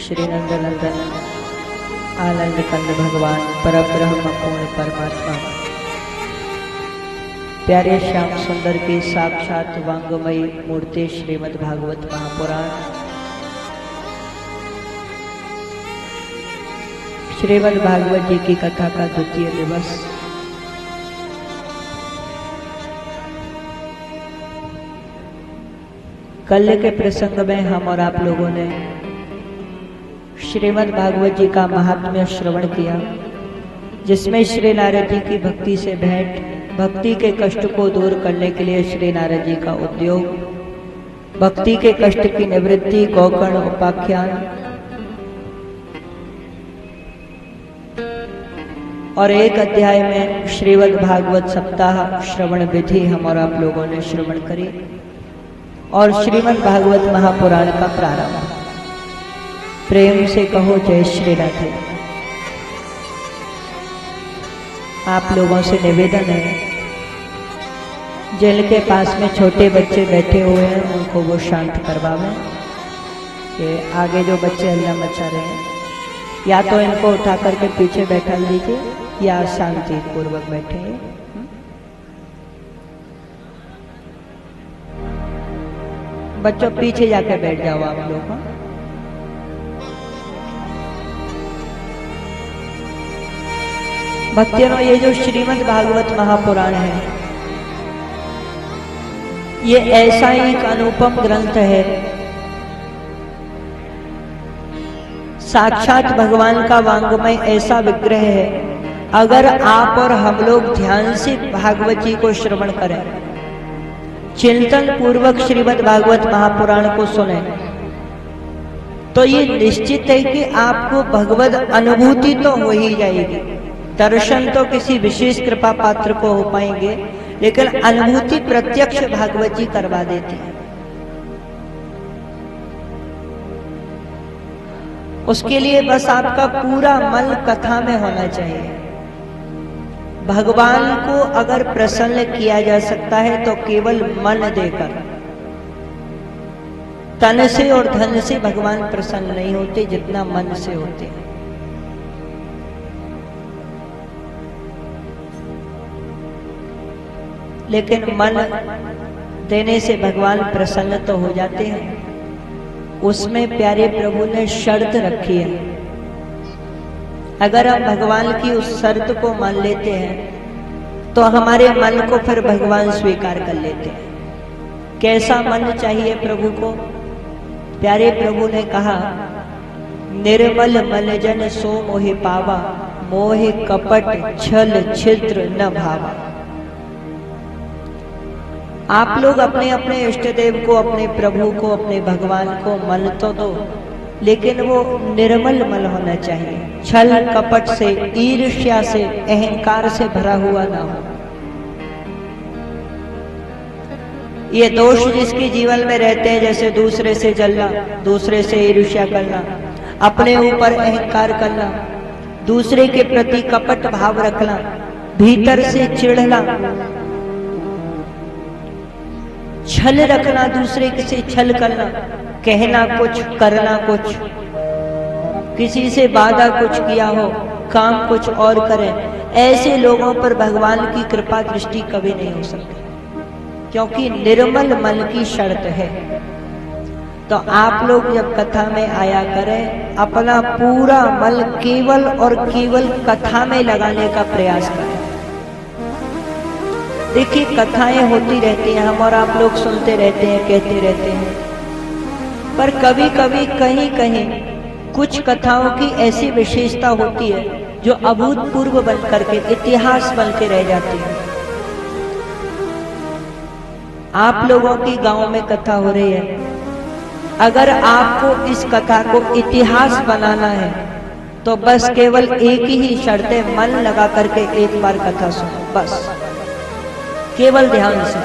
श्री नंदनंदन आनंद कंद भगवान परब्रह्म पूर्ण परमात्मा प्यारे श्याम सुंदर की साक्षात वांगमयी मूर्ति श्रीमद् भागवत महापुराण श्रीमद् भागवत जी की कथा का द्वितीय दिवस। कल के प्रसंग में हम और आप लोगों ने श्रीमद् भागवत जी का महात्म्य श्रवण किया, जिसमें श्री नारद जी की भक्ति से भेंट, भक्ति के कष्ट को दूर करने के लिए श्री नारद जी का उद्योग, भक्ति के कष्ट की निवृत्ति, गोकर्ण उपाख्यान और एक अध्याय में श्रीमद् भागवत सप्ताह श्रवण विधि हम और आप लोगों ने श्रवण करी और श्रीमद् भागवत महापुराण का प्रारंभ। प्रेम से कहो जय श्री राधे। आप लोगों से निवेदन है, जिनके पास में छोटे बच्चे बैठे हुए हैं उनको वो शांत करवावें कि आगे जो बच्चे हल्ला मचा रहे हैं, या तो इनको उठा करके पीछे बैठा लीजिए या शांति पूर्वक बैठे। बच्चों पीछे जाके बैठ जाओ आप लोग। भक्तियों, ये जो श्रीमद् भागवत महापुराण है, ये ऐसा ही एक अनुपम ग्रंथ है, साक्षात भगवान का वांग्मय ऐसा विग्रह है। अगर आप और हम लोग ध्यान से भागवत जी को श्रवण करें, चिंतन पूर्वक श्रीमद् भागवत महापुराण को सुने, तो ये निश्चित है कि आपको भगवद अनुभूति तो हो ही जाएगी। दर्शन तो किसी विशेष कृपा पात्र को हो पाएंगे, लेकिन अनुभूति प्रत्यक्ष भागवत जी करवा देते हैं। उसके लिए बस आपका पूरा मन कथा में होना चाहिए। भगवान को अगर प्रसन्न किया जा सकता है तो केवल मन देकर, तन से और धन से भगवान प्रसन्न नहीं होते जितना मन से होते हैं। लेकिन मन देने से भगवान प्रसन्न तो हो जाते हैं। उसमें प्यारे प्रभु ने शर्त रखी है। अगर हम भगवान की उस शर्त को मान लेते हैं तो हमारे मन को फिर भगवान स्वीकार कर लेते हैं। कैसा मन चाहिए प्रभु को? प्यारे प्रभु ने कहा, निर्मल मन जन सो मोहि पावा, मोहि कपट छल छिद्र न भावा। आप लोग अपने अपने इष्ट देव को, अपने प्रभु को, अपने भगवान को मन तो दो, लेकिन वो निर्मल मन होना चाहिए। छल कपट से, ईर्ष्या से, अहंकार से भरा हुआ ना हो। ये दोष जिसके जीवन में रहते हैं, जैसे दूसरे से जलना, दूसरे से ईर्ष्या करना, अपने ऊपर अहंकार करना, दूसरे के प्रति कपट भाव रखना, भीतर से चिढ़ना, छल रखना, दूसरे से छल करना, कहना कुछ करना कुछ, किसी से वादा कुछ किया हो, काम कुछ और करें, ऐसे लोगों पर भगवान की कृपा दृष्टि कभी नहीं हो सकती, क्योंकि निर्मल मन की शर्त है। तो आप लोग जब कथा में आया करें, अपना पूरा मन केवल और केवल कथा में लगाने का प्रयास करें। देखिए, कथाएं होती रहती हैं, हम और आप लोग सुनते रहते हैं, कहते रहते हैं, पर कभी कभी कहीं कहीं कुछ कथाओं की ऐसी विशेषता होती है जो अभूतपूर्व बन करके इतिहास बन के रह जाती है। आप लोगों की गांव में कथा हो रही है, अगर आपको इस कथा को इतिहास बनाना है तो बस केवल एक ही शर्त है, मन लगा करके एक बार कथा सुनो, बस केवल ध्यान से।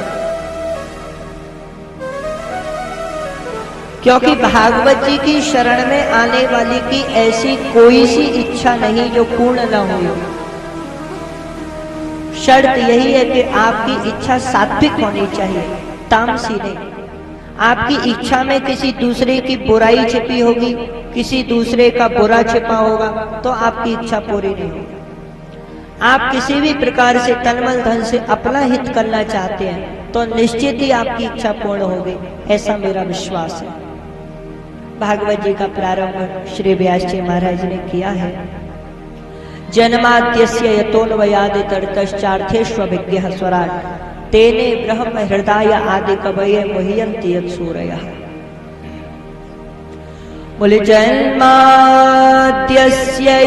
क्योंकि भागवत जी की शरण में आने वाली की ऐसी कोई सी इच्छा नहीं जो पूर्ण न हो। शर्त यही है कि आपकी इच्छा सात्विक होनी चाहिए, तामसी नहीं। आपकी इच्छा में किसी दूसरे की बुराई छिपी होगी, किसी दूसरे का बुरा छिपा होगा तो आपकी इच्छा पूरी नहीं होगी। आप किसी भी प्रकार से तनमन धन से अपना हित करना चाहते हैं तो निश्चित ही आपकी इच्छा पूर्ण होगी, ऐसा मेरा विश्वास है। भागवत जी का प्रारंभ श्री व्यास जी महाराज ने किया है। जन्माद्यस्य यतोऽन्वयादितरतश्चार्थेष्वभिज्ञः स्वराट् तेने ब्रह्म हृदय आदि कवये मुह्यन्ति यत्सूरयः। बोले जन्माद्यस्य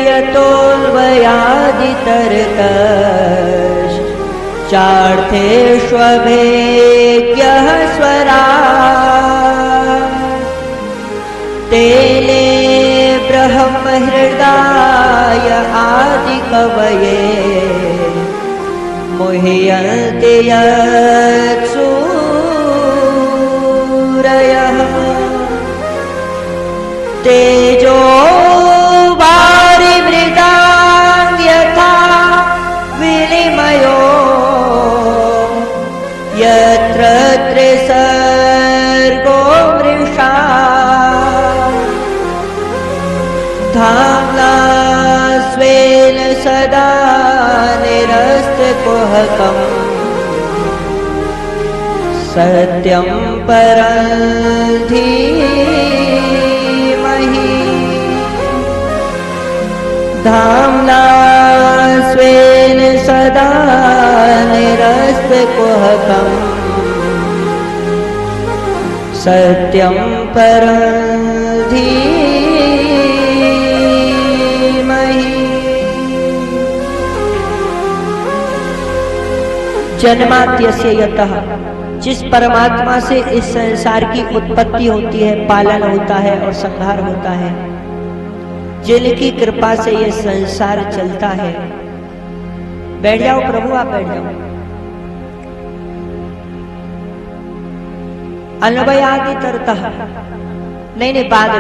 यतोऽन्वयादितरतश्चार्थेष्वभिज्ञः स्वराट् तेने ब्रह्म हृदय आदि कवये मुह्यन्ति यत्सूरयः। तेजो वारिमृतां यथा विनिमयो यत्र त्रिसर्गो मृषा धाम्ना स्वेन सदा निरस्तकुहकम् सत्यं परं धीमहि। धाम्ना स्वेन सदा निरस्तकुहकम् सत्यं परं धीमहि। जन्माद्यस्य यतः, जिस परमात्मा से इस संसार की उत्पत्ति होती है, पालन होता है और संहार होता है, जिनकी कृपा से यह संसार चलता है। बैठ जाओ प्रभु, आप बैठ जाओ। अन्वयादि तरतः, नहीं बाद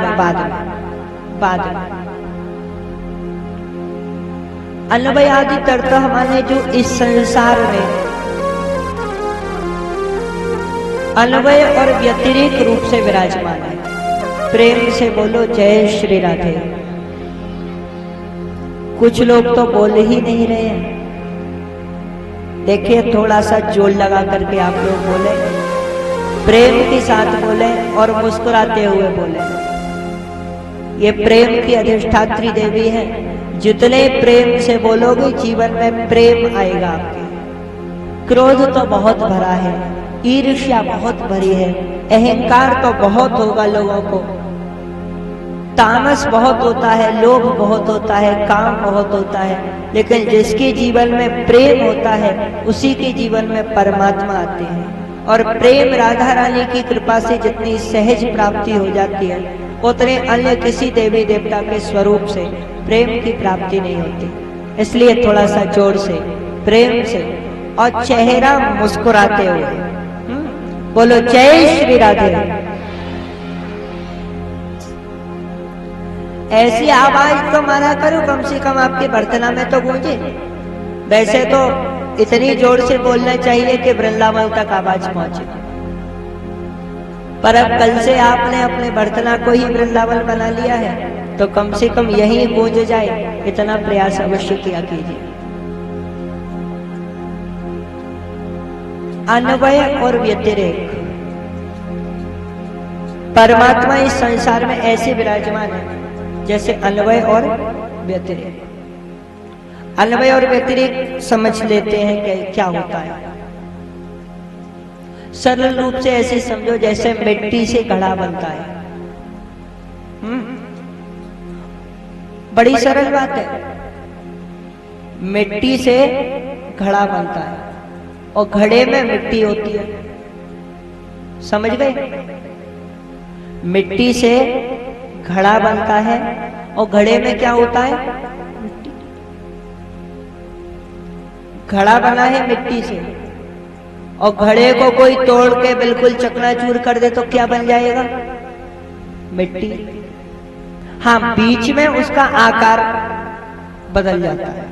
में। अन्वयादि तरतः माने जो इस संसार में अन्वय और व्यतिरेक रूप से विराजमान है। प्रेम से बोलो जय श्री राधे। कुछ लोग तो बोल ही नहीं रहे हैं। देखिए थोड़ा सा जोर लगा करके आप लोग बोले, प्रेम के साथ बोले और मुस्कुराते हुए बोले। ये प्रेम की अधिष्ठात्री देवी है। जितने प्रेम से बोलोगे जीवन में प्रेम आएगा आपके। क्रोध तो बहुत भरा है, ईर्ष्या बहुत भरी है, अहंकार तो बहुत होगा लोगों को, तामस बहुत होता है, लोभ बहुत होता है, काम बहुत होता है। लेकिन जिसके जीवन में प्रेम होता है उसी के जीवन में परमात्मा आते हैं। और प्रेम राधा रानी की कृपा से जितनी सहज प्राप्ति हो जाती है उतने अन्य किसी देवी देवता के स्वरूप से प्रेम की प्राप्ति नहीं होती। इसलिए थोड़ा सा जोर से, प्रेम से और चेहरा मुस्कुराते हुए बोलो जय श्री राधे। ऐसी आवाज तो माना करो, कम से कम आपके बर्तना में तो गूंजे। वैसे तो इतनी जोर से बोलना चाहिए कि वृंदावन तक आवाज पहुंचे, पर अब कल से आपने अपने बर्तना को ही वृंदावन बना लिया है तो कम से कम यही गूंज जाए, इतना प्रयास अवश्य किया कीजिए। अन्वय और व्यतिरेक, परमात्मा इस संसार में ऐसे विराजमान है जैसे अन्वय और व्यतिरेक। अन्वय और व्यतिरेक समझ लेते हैं कि क्या होता है। सरल रूप से ऐसे समझो जैसे मिट्टी से घड़ा बनता है। बड़ी सरल बात है। मिट्टी से घड़ा बनता है और घड़े में मिट्टी होती है। समझ गए? मिट्टी से घड़ा बनता है और घड़े में क्या होता है? मिट्टी। घड़ा बना है मिट्टी से और घड़े को कोई तोड़ के बिल्कुल चकनाचूर कर दे तो क्या बन जाएगा? मिट्टी। हाँ, बीच में उसका आकार बदल जाता है।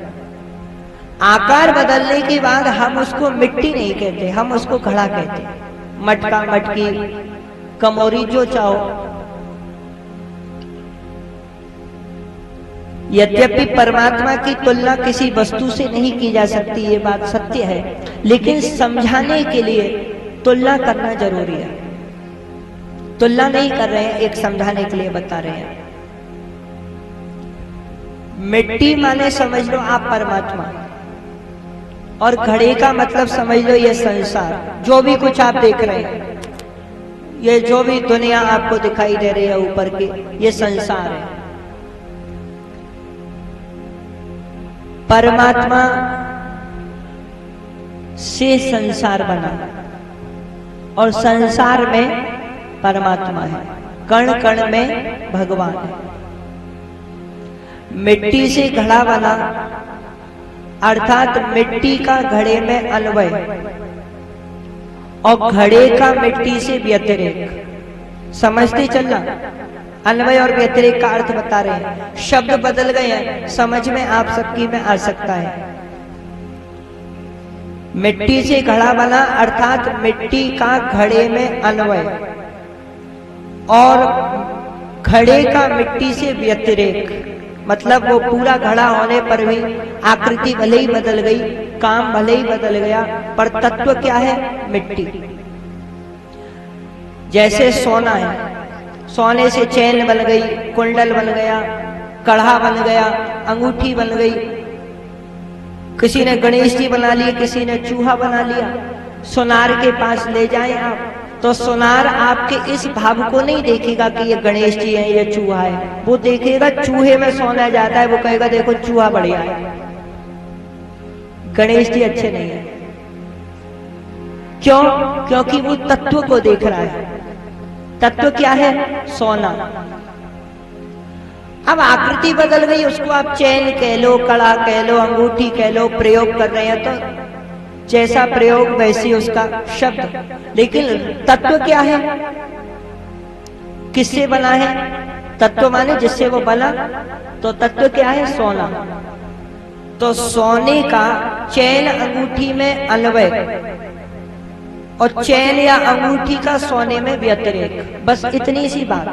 आकार बदलने के बाद हम उसको मिट्टी नहीं कहते, हम उसको घड़ा कहते हैं। मटका, मटकी, कमोरी, जो चाहो। यद्यपि परमात्मा की तुलना किसी वस्तु से नहीं की जा सकती, ये बात सत्य है, लेकिन समझाने के लिए तुलना करना जरूरी है। तुलना नहीं कर रहे हैं, एक समझाने के लिए बता रहे हैं। मिट्टी माने समझ लो आप परमात्मा, और घड़े का मतलब समझ लो ये संसार, जो भी कुछ आप देख रहे हैं, ये जो भी दुनिया आपको दिखाई दे रही है ऊपर की, ये संसार है। परमात्मा से संसार बना और संसार में परमात्मा है, कण कण में भगवान है। मिट्टी से घड़ा बना अर्थात मिट्टी का घड़े में अन्वय और घड़े का मिट्टी से व्यतिरेक। समझते चलना, अन्वय और व्यतिरेक का अर्थ बता रहे हैं। शब्द बदल गए हैं, समझ में आप सबकी में आ सकता है। मिट्टी से घड़ा बना अर्थात मिट्टी का घड़े में अन्वय और घड़े का मिट्टी से व्यतिरेक, मतलब वो पूरा घड़ा होने पर भी आकृति भले ही बदल गई, काम भले ही बदल गया, पर तत्व क्या है? मिट्टी। जैसे सोना है, सोने से चैन बन गई, कुंडल बन गया, कड़ा बन गया, अंगूठी बन गई, किसी ने गणेश जी बना लिए, किसी ने चूहा बना लिया। सोनार के पास ले जाएं आप तो सोनार आपके इस भाव को नहीं देखेगा कि ये गणेश जी है, ये चूहा है। वो देखेगा चूहे में सोना जाता है, वो कहेगा देखो चूहा बढ़िया है, गणेश जी अच्छे नहीं है। क्यों? क्योंकि वो तत्व को देख रहा है। तत्व क्या है? सोना। अब आकृति बदल गई, उसको आप चैन कह लो, कड़ा कह लो, अंगूठी कह लो, प्रयोग कर रहे हैं तो जैसा प्रयोग वैसी उसका शब्द, लेकिन तत्व क्या है? किससे बना है? तत्व माने जिससे वो बना, तो तत्व क्या है? सोना। तो सोने का चैन अंगूठी में अन्वय और चैन या अंगूठी का सोने में व्यतिरेक, बस इतनी सी बात।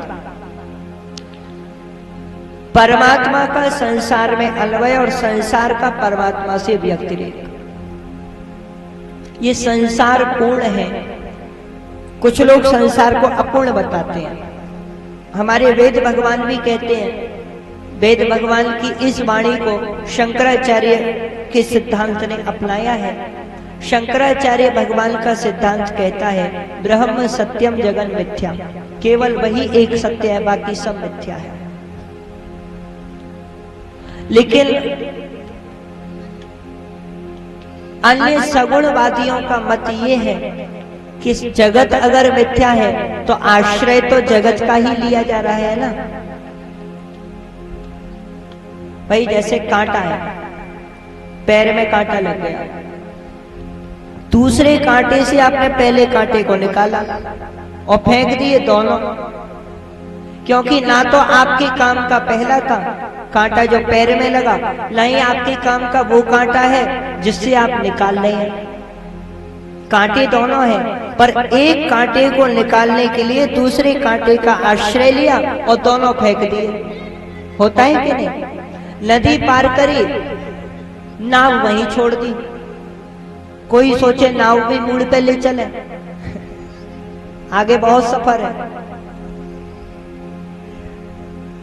परमात्मा का संसार में अन्वय और संसार का परमात्मा से व्यतिरेक। ये संसार पूर्ण है। कुछ लोग संसार को अपूर्ण बताते हैं। हमारे वेद भगवान भी कहते हैं, वेद भगवान की इस वाणी को शंकराचार्य के सिद्धांत ने अपनाया है। शंकराचार्य भगवान का सिद्धांत कहता है ब्रह्म सत्यम जगन मिथ्या, केवल वही एक सत्य है, बाकी सब मिथ्या है। लेकिन अन्य सगुणवादियों का मत ये है कि जगत अगर मिथ्या है तो आश्रय तो जगत का ही लिया जा रहा है ना। भाई जैसे कांटा है, पैर में कांटा लग गया, दूसरे कांटे से आपने पहले कांटे को निकाला और फेंक दिए दोनों, क्योंकि ना तो आपके काम का पहला था कांटा जो पैर में लगा, नहीं आपके काम का वो कांटा है जिससे आप निकाल रहे हैं। कांटे दोनों हैं, पर एक कांटे को निकालने के लिए दूसरे कांटे का आश्रय लिया और दोनों फेंक दिए। होता है कि नहीं? नदी पार करी, नाव वहीं छोड़ दी। कोई सोचे नाव भी मूड़ पे ले चले, आगे बहुत सफर है।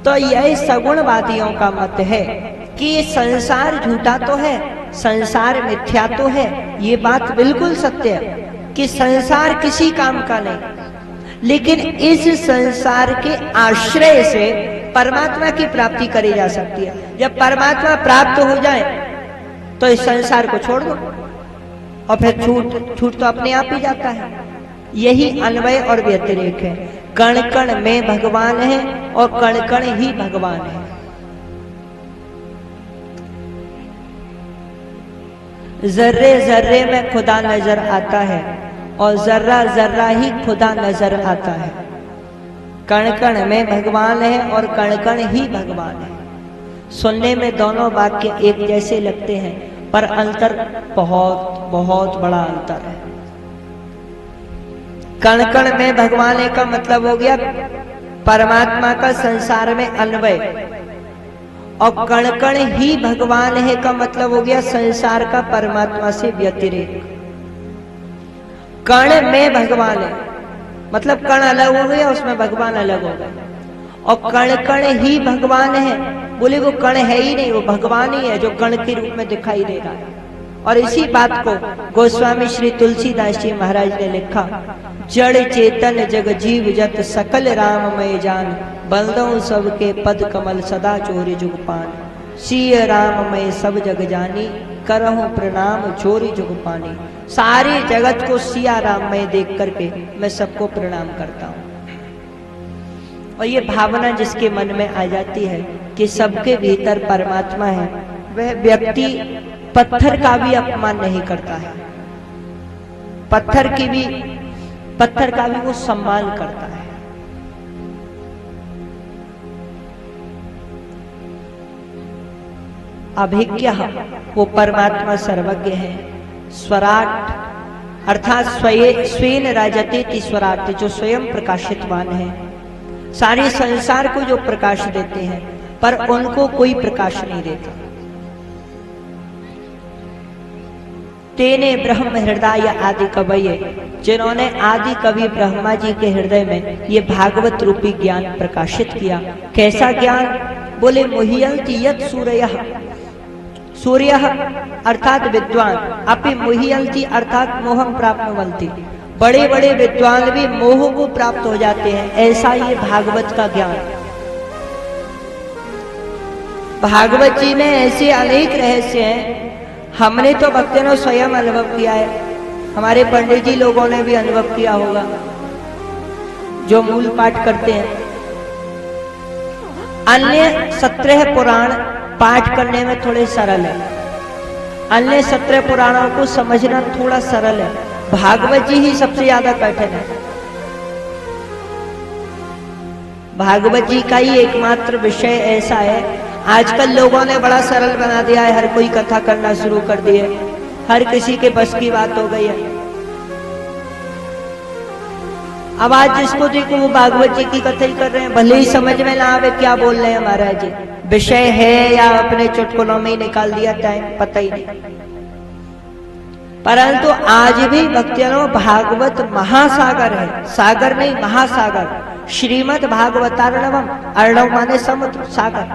तो यह सगुणवादियों का मत है कि संसार झूठा तो है, संसार मिथ्या तो है। ये बात बिल्कुल सत्य है कि संसार किसी काम का नहीं, लेकिन इस संसार के आश्रय से परमात्मा की प्राप्ति करी जा सकती है। जब परमात्मा प्राप्त हो जाए तो इस संसार को छोड़ दो और फिर छूट तो अपने आप ही जाता है। यही अन्वय और व्यतिरेक है। कण कण में भगवान है और कण कण ही भगवान है। जर्रे जर्रे में खुदा नजर आता है और जर्रा जर्रा ही खुदा नजर आता है। कण कण में भगवान है और कण कण ही भगवान है। सुनने में दोनों वाक्य एक जैसे लगते हैं, पर अंतर बहुत बहुत बड़ा अंतर है। कण कण में भगवान का मतलब हो गया परमात्मा का संसार में अन्वय और कण कण ही भगवान है का मतलब हो गया संसार का परमात्मा से व्यतिरेक। कण में भगवान है मतलब कण अलग हो गया, उसमें भगवान अलग हो गया। और कण कण ही भगवान है, बोले वो कण है ही नहीं, वो भगवान ही है जो कण के रूप में दिखाई दे रहा है। और इसी बात को गोस्वामी श्री तुलसीदास जी महाराज ने लिखा, जड़ चेतन जग जीव जत सकल राममय जान, बलदों सबके पद कमल सदा चोरी जुग पान। सिय राममय सब जग जानी, करहूं प्रणाम चोरी जुग पानी। सारे जगत को सिया राममय देख करके मैं सबको प्रणाम करता हूँ। और ये भावना जिसके मन में आ जाती है कि सबके भीतर परमात्मा है, वह व्यक्ति पत्थर का भी अपमान नहीं करता है, पत्थर का भी वो सम्मान करता है। अभिज्ञ वो परमात्मा सर्वज्ञ है। स्वराट अर्थात स्वेन राजते स्वराट, जो स्वयं प्रकाशितवान है, सारे संसार को जो प्रकाश देते हैं पर उनको कोई प्रकाश नहीं देता। तेने ब्रह्म हृदय आदि कवये, जिन्होंने आदि कवि ब्रह्मा जी के हृदय में ये भागवत रूपी ज्ञान प्रकाशित किया। कैसा ज्ञान? बोले मुह्यन्ति यत् सूरयः, सूर्य अर्थात विद्वान, अपि मुह्यन्ति अर्थात मोहं प्राप्नुवन्ति, बड़े बड़े विद्वान भी मोह को प्राप्त हो जाते हैं। ऐसा ये भागवत का ज्ञान। भागवत जी में ऐसे अनेक रहस्य हैं, हमने तो भक्तों ने स्वयं अनुभव किया है, हमारे पंडित जी लोगों ने भी अनुभव किया होगा जो मूल पाठ करते हैं। अन्य 17 पुराण पाठ करने में थोड़े सरल है, अन्य 17 पुराणों को समझना थोड़ा सरल है, भागवत जी ही सबसे ज्यादा कठिन है। भागवत जी का ही एकमात्र विषय ऐसा है, आजकल लोगों ने बड़ा सरल बना दिया है, हर कोई कथा करना शुरू कर दिए, हर किसी के बस की बात हो गई है। अब आज जिसको देखो वो भागवत जी की कथा ही कर रहे हैं, भले ही समझ में ना आवे क्या बोल रहे हैं महाराज जी, विषय है या अपने चुटकुलों में ही निकाल दिया टाइम, पता ही नहीं। परंतु आज भी भक्तजनों भागवत महासागर है, सागर नहीं महासागर। श्रीमद् भागवतार्णवम, अर्णव माने समुद्र, सागर।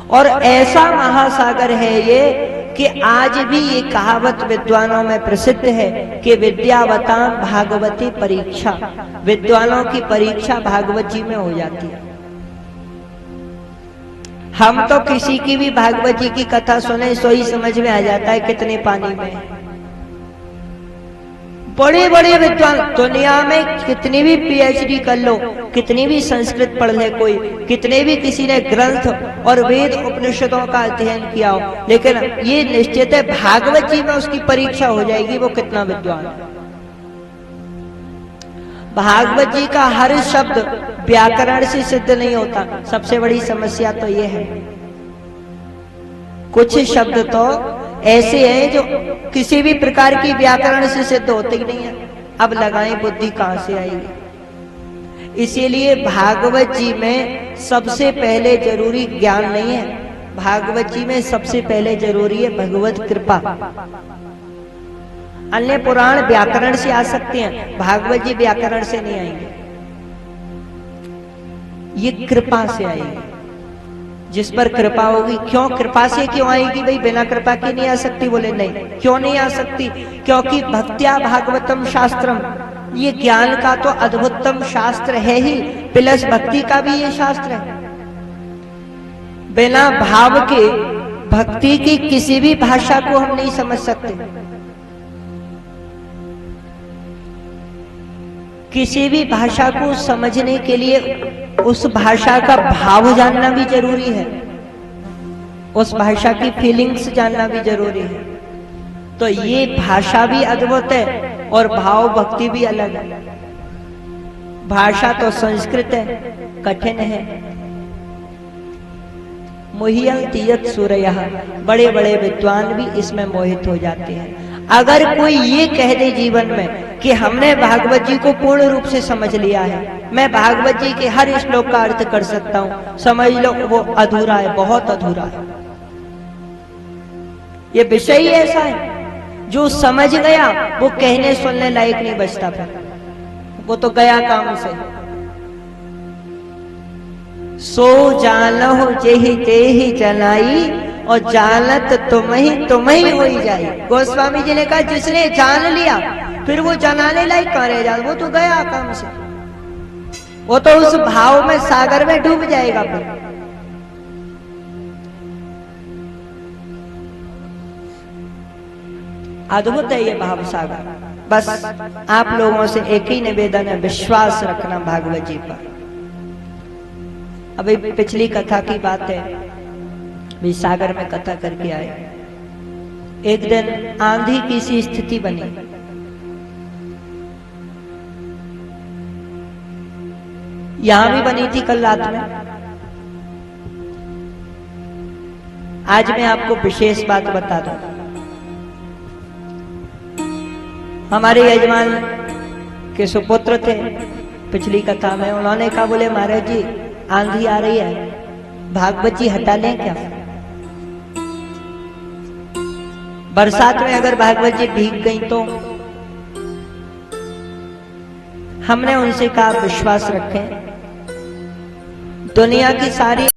और ऐसा महासागर है ये कि आज भी ये कहावत विद्वानों में प्रसिद्ध है कि विद्यावतां भागवती परीक्षा, विद्वानों की परीक्षा भागवत जी में हो जाती है। हम तो किसी की भी भागवत जी की कथा सुने सो ही समझ में आ जाता है कितने पानी में है। बड़े बड़े विद्वान दुनिया में कितनी भी पीएचडी कर लो, कितनी भी संस्कृत पढ़ ले कोई, कितने भी किसी ने ग्रंथ और वेद उपनिषदों का अध्ययन किया हो, लेकिन ये निश्चित है भागवत जी में उसकी परीक्षा हो जाएगी वो कितना विद्वान है। भागवत जी का हर शब्द व्याकरण से सिद्ध नहीं होता, सबसे बड़ी समस्या तो ये है। कुछ शब्द तो ऐसे हैं जो किसी भी प्रकार की व्याकरण से सिद्ध होते ही नहीं है, अब लगाएं बुद्धि कहां से आएगी। इसीलिए भागवत जी में सबसे पहले जरूरी ज्ञान नहीं है, भागवत जी में सबसे पहले जरूरी है भगवत कृपा। अन्य पुराण व्याकरण से आ सकते हैं, भागवत जी व्याकरण से नहीं आएंगे, ये कृपा से आएगी। जिस पर कृपा होगी, क्यों कृपा से क्यों आएगी भाई, बिना कृपा की नहीं आ सकती? बोले नहीं, क्यों नहीं आ सकती? क्योंकि भक्त्या भागवतम शास्त्रम, ये ज्ञान का तो अद्भुततम शास्त्र है ही, प्लस भक्ति का भी ये शास्त्र है। बिना भाव के भक्ति की किसी भी भाषा को हम नहीं समझ सकते। किसी भी भाषा को समझने के लिए उस भाषा का भाव जानना भी जरूरी है, उस भाषा की फीलिंग्स जानना भी जरूरी है। तो ये भाषा भी अद्भुत है और भाव भक्ति भी अलग है। भाषा तो संस्कृत है, कठिन है। मुह्यन्ति यत् सूरयः, बड़े बड़े विद्वान भी इसमें मोहित हो जाते हैं। अगर कोई ये कह दे जीवन में कि हमने भागवत जी को पूर्ण रूप से समझ लिया है, मैं भागवत जी के हर श्लोक का अर्थ कर सकता हूं, समझ लो वो अधूरा है, बहुत अधूरा है। ये विषय ही ऐसा है, जो समझ गया वो कहने सुनने लायक नहीं बचता, फिर वो तो गया काम से। सो जानहो जेहि तेहि जनाई, और जानत तुम ही हो ही जाए। गोस्वामी जी ने कहा जिसने जान लिया फिर वो जनाने लायक कहां रह जाए, वो तो गया काम से, वो तो उस भाव में सागर में डूब जाएगा। फिर अद्भुत है ये भाव सागर। बस आप लोगों से एक ही निवेदन है, विश्वास रखना भागवत जी पर। अभी पिछली कथा की बात है, भी सागर में कथा करके आए। एक दिन आंधी की सी स्थिति बनी, यहां भी बनी थी कल रात में। आज मैं आपको विशेष बात बता दूं। हमारे यजमान के सुपुत्र थे पिछली कथा में, उन्होंने कहा बोले महाराज जी आंधी आ रही है, भागवत जी हटा लें क्या? बरसात में अगर भागवत जी भीग गई तो? हमने उनसे कहा विश्वास रखें, दुनिया की सारी